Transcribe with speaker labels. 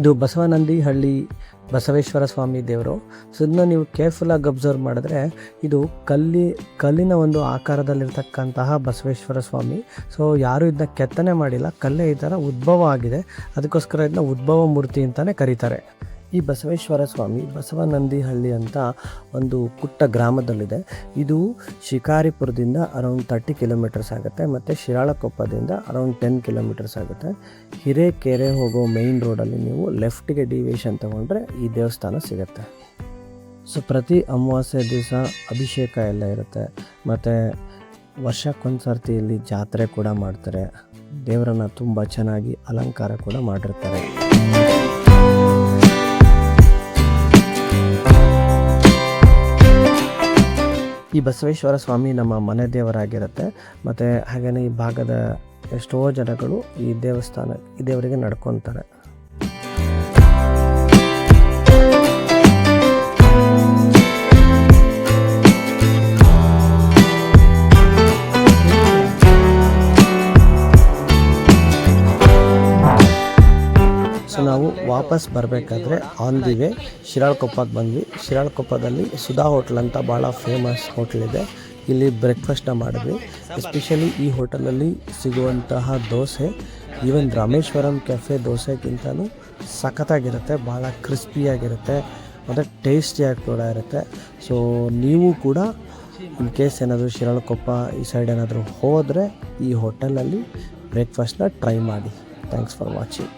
Speaker 1: ಇದು ಬಸವನಂದಿಹಳ್ಳಿ ಬಸವೇಶ್ವರ ಸ್ವಾಮಿ ದೇವರು. ಸೊ ಇದನ್ನ ನೀವು ಕೇರ್ಫುಲ್ಲಾಗಿ ಅಬ್ಸರ್ವ್ ಮಾಡಿದ್ರೆ ಇದು ಕಲ್ಲಿನ ಒಂದು ಆಕಾರದಲ್ಲಿರ್ತಕ್ಕಂತಹ ಬಸವೇಶ್ವರ ಸ್ವಾಮಿ. ಸೊ ಯಾರೂ ಇದನ್ನ ಕೆತ್ತನೆ ಮಾಡಿಲ್ಲ, ಕಲ್ಲೇ ಈ ಥರ ಉದ್ಭವ ಆಗಿದೆ. ಅದಕ್ಕೋಸ್ಕರ ಇದನ್ನ ಉದ್ಭವ ಮೂರ್ತಿ ಅಂತಲೇ ಕರೀತಾರೆ. ಈ ಬಸವೇಶ್ವರ ಸ್ವಾಮಿ ಬಸವನಂದಿಹಳ್ಳಿ ಅಂತ ಒಂದು ಪುಟ್ಟ ಗ್ರಾಮದಲ್ಲಿದೆ. ಇದು ಶಿಕಾರಿಪುರದಿಂದ ಅರೌಂಡ್ 30 ಕಿಲೋಮೀಟರ್ಸ್ ಆಗುತ್ತೆ ಮತ್ತು ಶಿರಾಳಕೊಪ್ಪದಿಂದ ಅರೌಂಡ್ 10 ಕಿಲೋಮೀಟರ್ಸ್ ಆಗುತ್ತೆ. ಹಿರೇಕೆರೆ ಹೋಗೋ ಮೇಯ್ನ್ ರೋಡಲ್ಲಿ ನೀವು ಲೆಫ್ಟಿಗೆ ಡಿವಿಯೇಷನ್ ತೊಗೊಂಡ್ರೆ ಈ ದೇವಸ್ಥಾನ ಸಿಗುತ್ತೆ. ಸೊ ಪ್ರತಿ ಅಮಾವಾಸ್ಯೆ ದಿವಸ ಅಭಿಷೇಕ ಎಲ್ಲ ಇರುತ್ತೆ ಮತ್ತು ವರ್ಷಕ್ಕೊಂದು ಸರ್ತಿ ಇಲ್ಲಿ ಜಾತ್ರೆ ಕೂಡ ಮಾಡ್ತಾರೆ. ದೇವರನ್ನು ತುಂಬ ಚೆನ್ನಾಗಿ ಅಲಂಕಾರ ಕೂಡ ಮಾಡಿರ್ತಾರೆ. ಈ ಬಸವೇಶ್ವರ ಸ್ವಾಮಿ ನಮ್ಮ ಮನೆ ದೇವರಾಗಿರುತ್ತೆ. ಮತ್ತು ಹಾಗೆಯೇ ಈ ಭಾಗದ ಎಷ್ಟೋ ಜನಗಳು ಈ ದೇವರಿಗೆ ನಡ್ಕೊತಾರೆ. ಸೊ ನಾವು ವಾಪಸ್ ಬರಬೇಕಾದ್ರೆ ಆನ್ ದಿ ವೇ ಶಿರಾಳಕೊಪ್ಪಕ್ಕೆ ಬಂದ್ವಿ. ಶಿರಾಳಕೊಪ್ಪದಲ್ಲಿ ಸುಧಾ ಹೋಟ್ಲ್ ಅಂತ ಭಾಳ ಫೇಮಸ್ ಹೋಟ್ಲ್ ಇದೆ. ಇಲ್ಲಿ ಬ್ರೇಕ್ಫಾಸ್ಟ್ನ ಮಾಡಿದ್ವಿ. ಎಸ್ಪೆಷಲಿ ಈ ಹೋಟೆಲಲ್ಲಿ ಸಿಗುವಂತಹ ದೋಸೆ ಈವನ್ ರಾಮೇಶ್ವರಂ ಕೆಫೆ ದೋಸೆಗಿಂತಲೂ ಸಖತ್ತಾಗಿರುತ್ತೆ. ಭಾಳ ಕ್ರಿಸ್ಪಿಯಾಗಿರುತ್ತೆ ಮತ್ತು ಟೇಸ್ಟಿಯಾಗಿ ಕೂಡ ಇರುತ್ತೆ. ಸೊ ನೀವು ಕೂಡ ಇನ್ ಕೇಸ್ ಏನಾದರೂ ಶಿರಾಳಕೊಪ್ಪ ಈ ಸೈಡ್ ಏನಾದರೂ ಹೋದರೆ ಈ ಹೋಟೆಲಲ್ಲಿ ಬ್ರೇಕ್ಫಾಸ್ಟ್ನ ಟ್ರೈ ಮಾಡಿ. Thanks for watching.